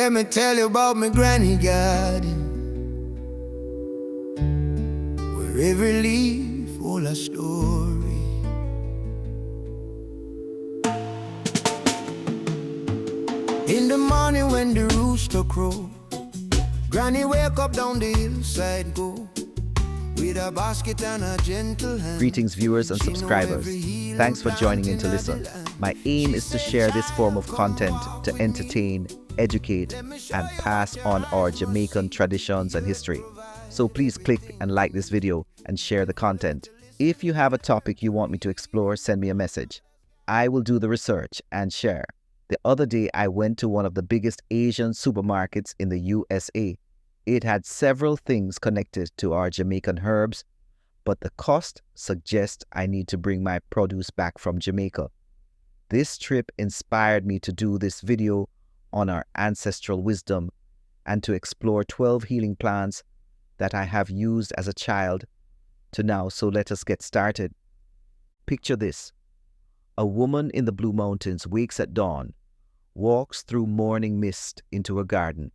Let me tell you about my granny garden, where every leaf full a story. In the morning when the rooster crow, Granny wake up down the hillside go, with a basket and a gentle hand. Greetings viewers and subscribers. Thanks for joining in to listen. My aim is to share this form of content to entertain, educate, and pass on our Jamaican traditions and history. So please click and like this video and share the content. If you have a topic you want me to explore, send me a message. I will do the research and share. The other day I went to one of the biggest Asian supermarkets in the USA. It had several things connected to our Jamaican herbs, but the cost suggests I need to bring my produce back from Jamaica. This trip inspired me to do this video on our ancestral wisdom and to explore 12 healing plants that I have used as a child to now. So let us get started. Picture this. A woman in the Blue Mountains wakes at dawn, walks through morning mist into her garden,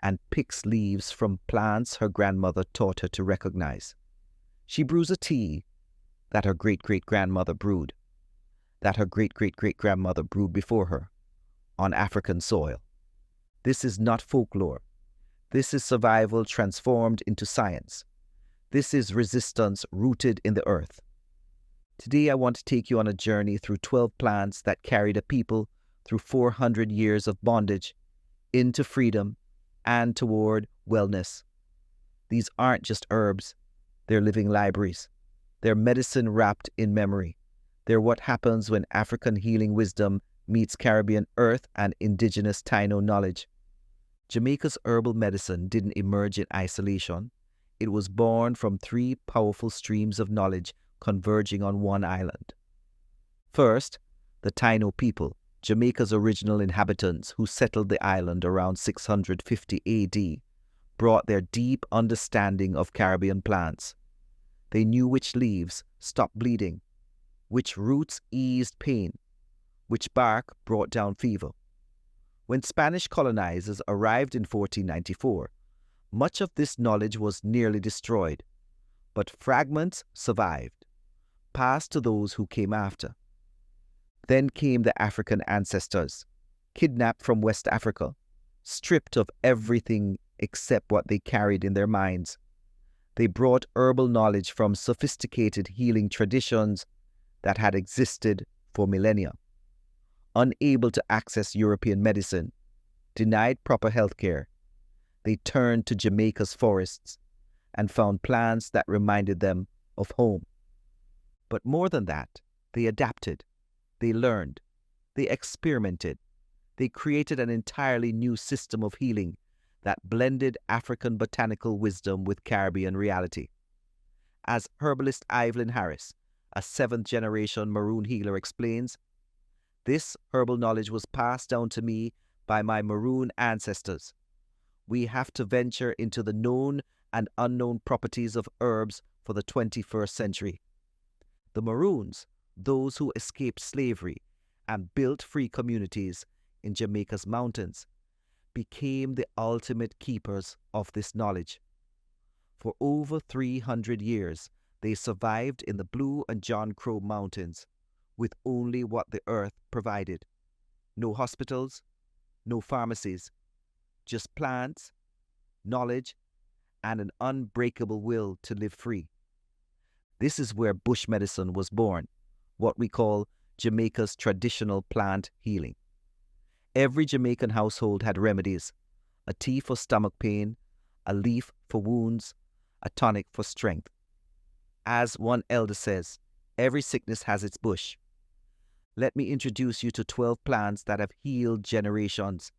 and picks leaves from plants her grandmother taught her to recognize. She brews a tea that her great-great-grandmother brewed, that her great-great-great-grandmother brewed before her, on African soil. This is not folklore. This is survival transformed into science. This is resistance rooted in the earth. Today I want to take you on a journey through 12 plants that carried a people through 400 years of bondage into freedom and toward wellness. These aren't just herbs, they're living libraries. They're medicine wrapped in memory. They're what happens when African healing wisdom meets Caribbean earth and indigenous Taino knowledge. Jamaica's herbal medicine didn't emerge in isolation. It was born from 3 powerful streams of knowledge converging on one island. First, the Taino people, Jamaica's original inhabitants who settled the island around 650 AD, brought their deep understanding of Caribbean plants. They knew which leaves stopped bleeding, which roots eased pain, which bark brought down fever. When Spanish colonizers arrived in 1494, much of this knowledge was nearly destroyed, but fragments survived, passed to those who came after. Then came the African ancestors, kidnapped from West Africa, stripped of everything except what they carried in their minds. They brought herbal knowledge from sophisticated healing traditions that had existed for millennia. Unable to access European medicine, denied proper health care, they turned to Jamaica's forests and found plants that reminded them of home. But more than that, they adapted. They learned, they experimented, they created an entirely new system of healing that blended African botanical wisdom with Caribbean reality. As herbalist Evelyn Harris, a 7th-generation Maroon healer, explains, this herbal knowledge was passed down to me by my Maroon ancestors. We have to venture into the known and unknown properties of herbs for the 21st century. The Maroons, those who escaped slavery and built free communities in Jamaica's mountains, became the ultimate keepers of this knowledge. For over 300 years, they survived in the Blue and John Crow Mountains with only what the earth provided. No hospitals, no pharmacies, just plants, knowledge, and an unbreakable will to live free. This is where bush medicine was born, what we call Jamaica's traditional plant healing. Every Jamaican household had remedies: a tea for stomach pain, a leaf for wounds, a tonic for strength. As one elder says, every sickness has its bush. Let me introduce you to 12 plants that have healed generations.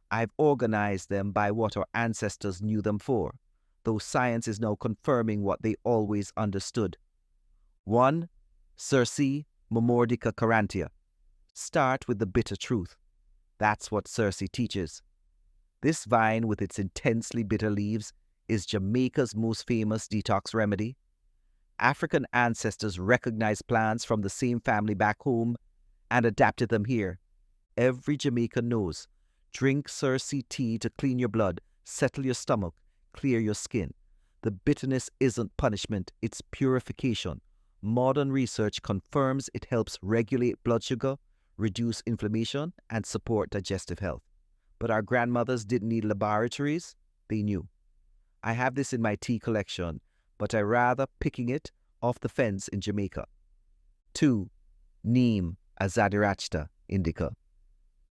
I've organized them by what our ancestors knew them for, though science is now confirming what they always understood. 1. Cerasee Momordica carantia. Start with the bitter truth. That's what Cerasee teaches. This vine, with its intensely bitter leaves, is Jamaica's most famous detox remedy. African ancestors recognized plants from the same family back home and adapted them here. Every Jamaican knows Drink Cerasee tea to clean your blood, settle your stomach, clear your skin. The bitterness isn't punishment, it's purification. Modern research confirms it helps regulate blood sugar, reduce inflammation, and support digestive health. But our grandmothers didn't need laboratories, they knew. I have this in my tea collection, but I rather picking it off the fence in Jamaica. 2. Neem, a Zadirachta indica.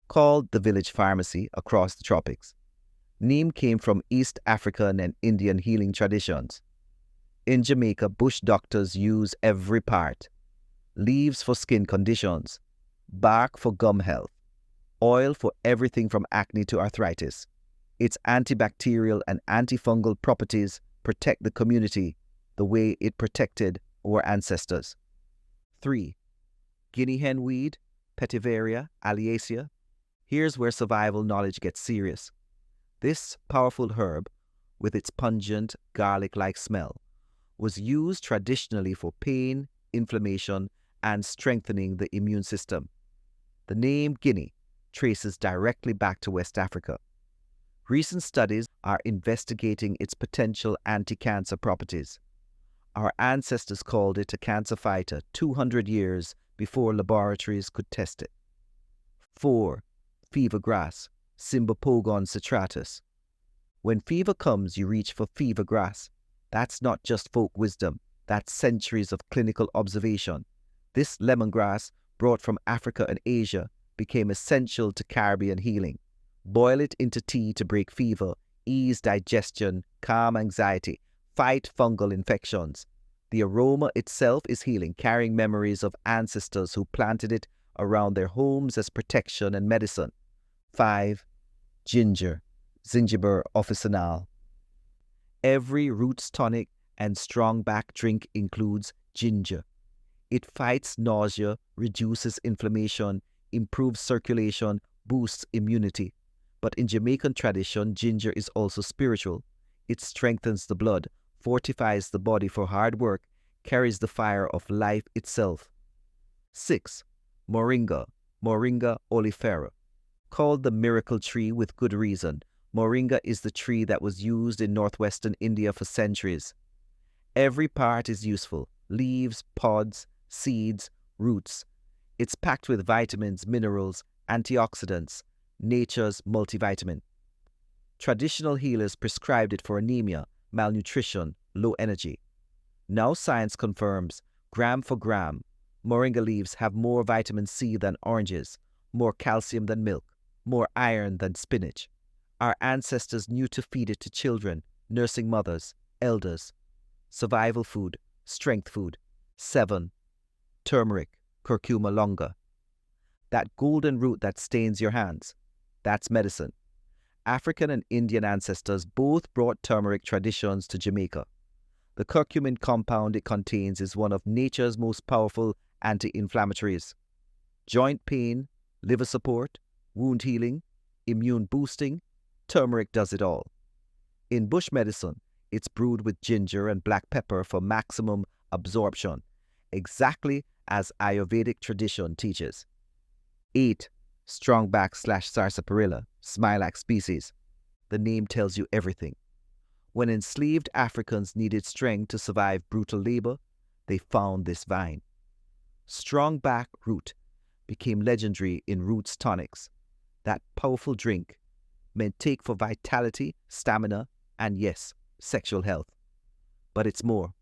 Called the village pharmacy across the tropics. Neem came from East African and Indian healing traditions. In Jamaica, bush doctors use every part. Leaves for skin conditions, bark for gum health, oil for everything from acne to arthritis. Its antibacterial and antifungal properties protect the community the way it protected our ancestors. 3. Guinea hen weed, Petiveria alliacea. Here's where survival knowledge gets serious. This powerful herb, with its pungent, garlic-like smell, was used traditionally for pain, inflammation, and strengthening the immune system. The name Guinea traces directly back to West Africa. Recent studies are investigating its potential anti-cancer properties. Our ancestors called it a cancer fighter 200 years before laboratories could test it. 4. Fever grass, Cymbopogon citratus. When fever comes, you reach for fever grass. That's not just folk wisdom, that's centuries of clinical observation. This lemongrass, brought from Africa and Asia, became essential to Caribbean healing. Boil it into tea to break fever, ease digestion, calm anxiety, fight fungal infections. The aroma itself is healing, carrying memories of ancestors who planted it around their homes as protection and medicine. 5. Ginger, Zingiber officinale. Every roots tonic and strong back drink includes ginger. It fights nausea, reduces inflammation, improves circulation, boosts immunity. But in Jamaican tradition, ginger is also spiritual. It strengthens the blood, fortifies the body for hard work, carries the fire of life itself. 6. Moringa, Moringa oleifera. Called the miracle tree with good reason, Moringa is the tree that was used in northwestern India for centuries. Every part is useful: leaves, pods, seeds, roots. It's packed with vitamins, minerals, antioxidants, nature's multivitamin. Traditional healers prescribed it for anemia, malnutrition, low energy. Now science confirms, gram for gram, Moringa leaves have more vitamin C than oranges, more calcium than milk, more iron than spinach. Our ancestors knew to feed it to children, nursing mothers, elders. Survival food, strength food. 7. Turmeric, Curcuma longa. That golden root that stains your hands, that's medicine. African and Indian ancestors both brought turmeric traditions to Jamaica. The curcumin compound it contains is one of nature's most powerful anti-inflammatories. Joint pain, liver support, wound healing, immune boosting, turmeric does it all. In bush medicine, it's brewed with ginger and black pepper for maximum absorption, exactly as Ayurvedic tradition teaches. 8. Strongback/sarsaparilla, smilax species. The name tells you everything. When enslaved Africans needed strength to survive brutal labor, they found this vine. Strongback root became legendary in roots tonics. That powerful drink meant take for vitality, stamina, and yes, sexual health. But it's more.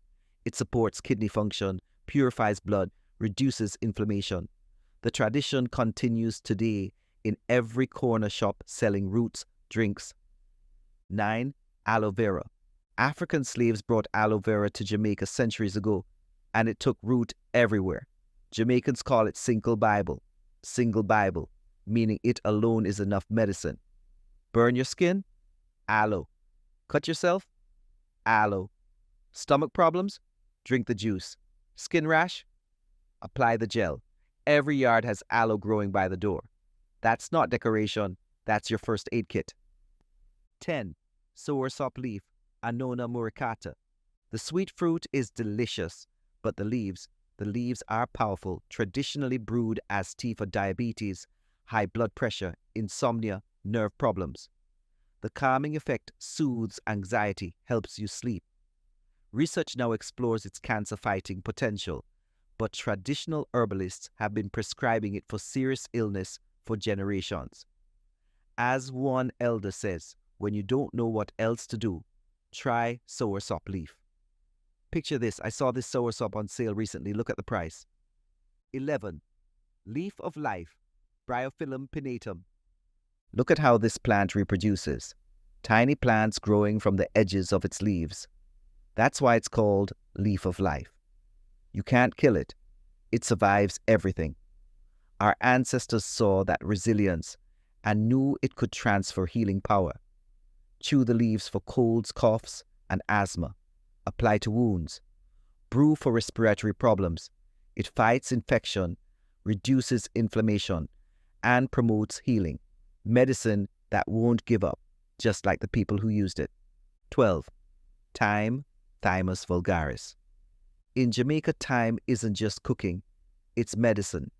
It supports kidney function, purifies blood, reduces inflammation. The tradition continues today in every corner shop selling roots, drinks. 9. Aloe Vera. African slaves brought aloe vera to Jamaica centuries ago, and it took root everywhere. Jamaicans call it Sinkle Bible, single Bible, meaning it alone is enough medicine. Burn your skin? Aloe. Cut yourself? Aloe. Stomach problems? Drink the juice. Skin rash? Apply the gel. Every yard has aloe growing by the door. That's not decoration, that's your first aid kit. 10. Soursop leaf, Annona muricata. The sweet fruit is delicious, but the leaves are powerful, traditionally brewed as tea for diabetes, high blood pressure, insomnia, nerve problems. The calming effect soothes anxiety, helps you sleep. Research now explores its cancer-fighting potential, but traditional herbalists have been prescribing it for serious illness for generations. As one elder says, when you don't know what else to do, try Soursop leaf. Picture this. I saw this Soursop on sale recently. Look at the price. 11. Leaf of life, Bryophyllum pinnatum. Look at how this plant reproduces. Tiny plants growing from the edges of its leaves. That's why it's called leaf of life. You can't kill it. It survives everything. Our ancestors saw that resilience and knew it could transfer healing power. Chew the leaves for colds, coughs, and asthma. Apply to wounds. Brew for respiratory problems. It fights infection, reduces inflammation, and promotes healing. Medicine that won't give up, just like the people who used it. 12. Thyme, Thymus vulgaris. In Jamaica, thyme isn't just cooking, it's medicine.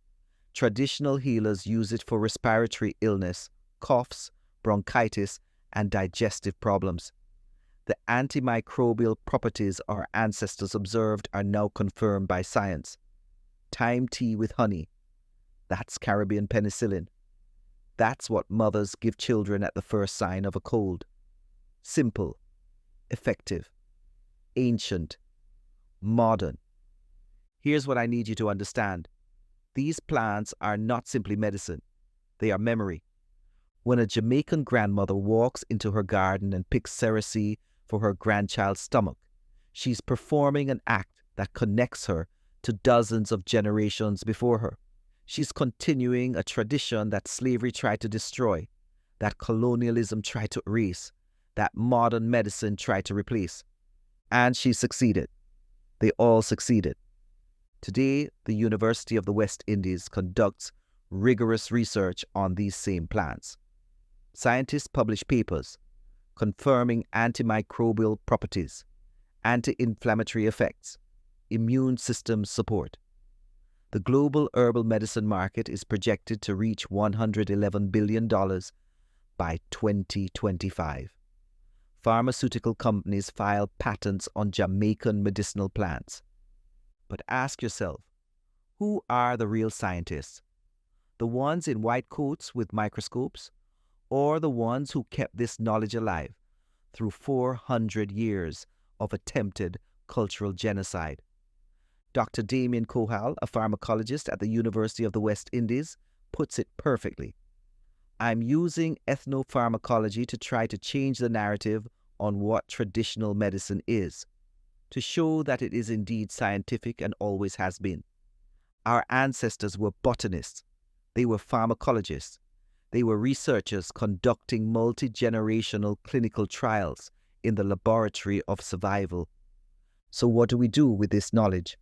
Traditional healers use it for respiratory illness, coughs, bronchitis, and digestive problems. The antimicrobial properties our ancestors observed are now confirmed by science. Thyme tea with honey. That's Caribbean penicillin. That's what mothers give children at the first sign of a cold. Simple, effective, ancient, modern. Here's what I need you to understand. These plants are not simply medicine. They are memory. When a Jamaican grandmother walks into her garden and picks Cerasee for her grandchild's stomach, she's performing an act that connects her to dozens of generations before her. She's continuing a tradition that slavery tried to destroy, that colonialism tried to erase, that modern medicine tried to replace. And she succeeded. They all succeeded. Today, the University of the West Indies conducts rigorous research on these same plants. Scientists publish papers confirming antimicrobial properties, anti-inflammatory effects, immune system support. The global herbal medicine market is projected to reach $111 billion by 2025. Pharmaceutical companies file patents on Jamaican medicinal plants. But ask yourself, who are the real scientists? The ones in white coats with microscopes, or the ones who kept this knowledge alive through 400 years of attempted cultural genocide? Dr. Damien Kohal, a pharmacologist at the University of the West Indies, puts it perfectly. I'm using ethnopharmacology to try to change the narrative on what traditional medicine is, to show that it is indeed scientific and always has been. Our ancestors were botanists. They were pharmacologists. They were researchers conducting multi-generational clinical trials in the laboratory of survival. So what do we do with this knowledge?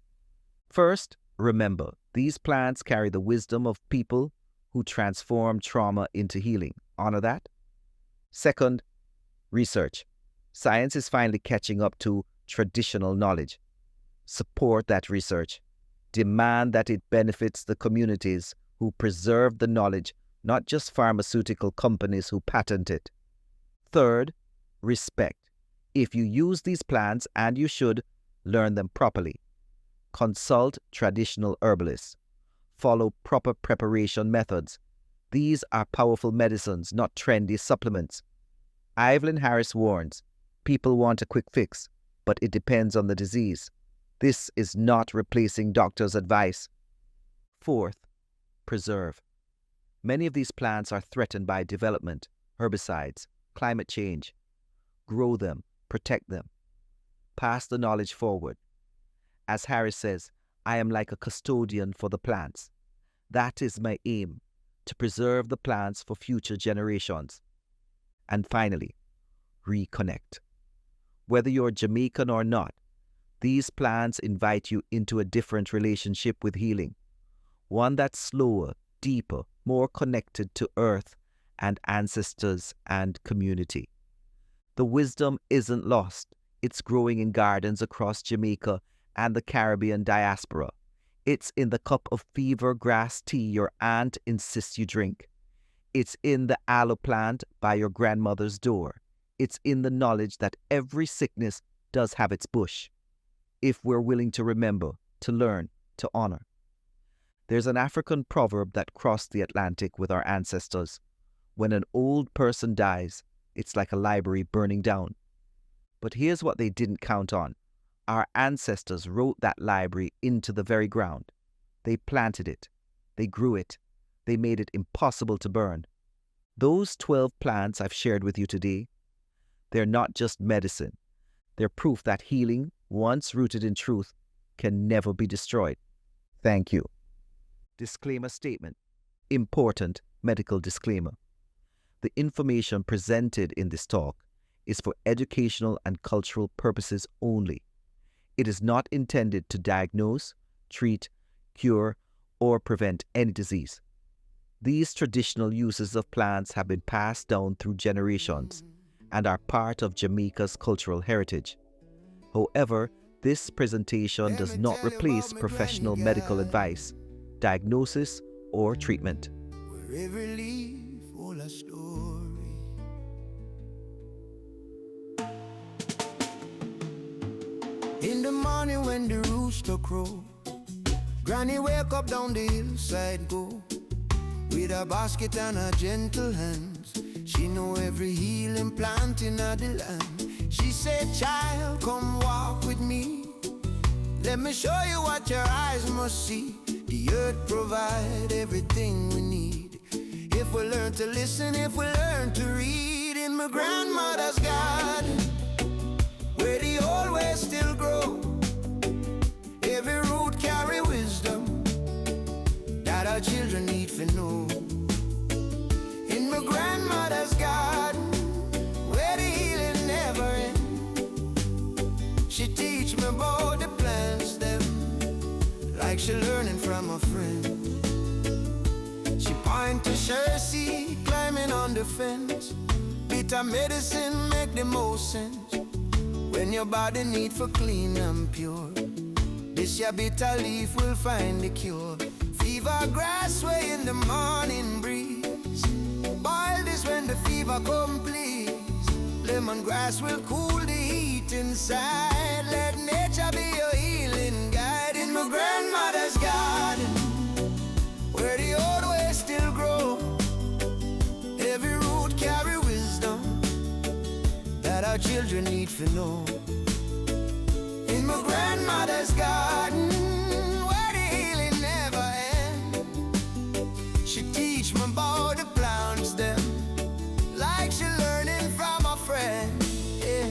First, remember, these plants carry the wisdom of people who transform trauma into healing. Honor that. Second, research. Science is finally catching up to traditional knowledge. Support that research. Demand that it benefits the communities who preserve the knowledge, not just pharmaceutical companies who patent it. Third, respect. If you use these plants, and you should, learn them properly. Consult traditional herbalists. Follow proper preparation methods. These are powerful medicines, not trendy supplements. Evelyn Harris warns, people want a quick fix, but it depends on the disease. This is not replacing doctors' advice. Fourth, preserve. Many of these plants are threatened by development, herbicides, climate change. Grow them, protect them. Pass the knowledge forward. As Harris says, I am like a custodian for the plants. That is my aim, to preserve the plants for future generations. And finally, reconnect. Whether you're Jamaican or not, these plants invite you into a different relationship with healing. One that's slower, deeper, more connected to earth and ancestors and community. The wisdom isn't lost. It's growing in gardens across Jamaica and the Caribbean diaspora. It's in the cup of fever grass tea your aunt insists you drink. It's in the aloe plant by your grandmother's door. It's in the knowledge that every sickness does have its bush, if we're willing to remember, to learn, to honor. There's an African proverb that crossed the Atlantic with our ancestors. When an old person dies, it's like a library burning down. But here's what they didn't count on. Our ancestors wrote that library into the very ground. They planted it. They grew it. They made it impossible to burn. Those 12 plants I've shared with you today, they're not just medicine. They're proof that healing, once rooted in truth, can never be destroyed. Thank you. Disclaimer statement. Important medical disclaimer. The information presented in this talk is for educational and cultural purposes only. It is not intended to diagnose, treat, cure, or prevent any disease. These traditional uses of plants have been passed down through generations and are part of Jamaica's cultural heritage. However, this presentation does not replace professional medical advice, diagnosis, or treatment. Where every leaf full a story. In the morning when the rooster crow, Granny wake up down the hillside go. With a basket and her gentle hands, she know every healing plant in the land. She said, child, come walk with me. Let me show you what your eyes must see. The earth provide everything we need. If we learn to listen, if we learn to read. In my grandmother's garden, where the old ways still grow, every root carry wisdom that our children need to know. In my grandmother's garden, where the healing never ends, she teach me about the plants them, like she learning from a friend. She point to Cerasee, climbing on the fence. Bitter medicine make the most sense when your body need for clean and pure. This your bitter leaf will find the cure. Fever grass way in the morning breeze. Boil this when the fever come please. Lemongrass will cool the heat inside. Let nature be your healing guide. In my grandmother's garden, where the old ways still grow, every root carry wisdom that our children need to know. In my grandmother's garden, where the healing never ends, she teach me about the plants them, like she learning from a friend. Yeah.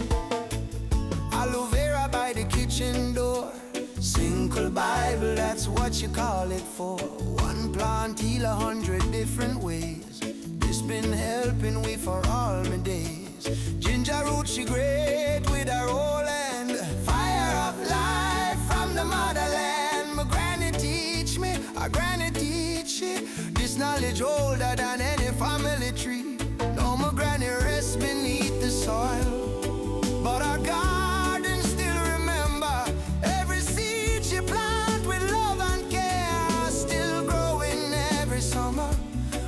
Aloe Vera by the kitchen door, Sinkle Bible, that's what you call it for. One plant heal 100 different ways. This been helping we for all my days. Ginger root she great with her whole hand. Fire of life from the motherland. My granny teach me, our granny teach it. This knowledge older than any family tree. Now my granny rests beneath the soil, but our garden still remember every seed she plant with love and care. Still growing every summer.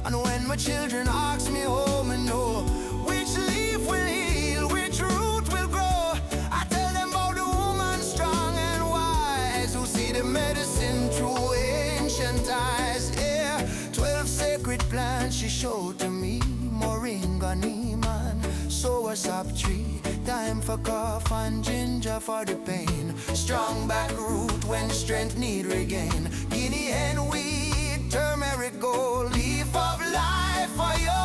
And when my children ask me home and know which leaf will heal, which root will grow, I tell them about the woman strong and wise who see the medicine through ancient eyes. Yeah, 12 sacred plants she showed to me. Moringa, Neem and Soursop tree. Thyme for cough and ginger for the pain. Strong back root when strength need regain. Guinea hen weed, turmeric gold, leaf of life for your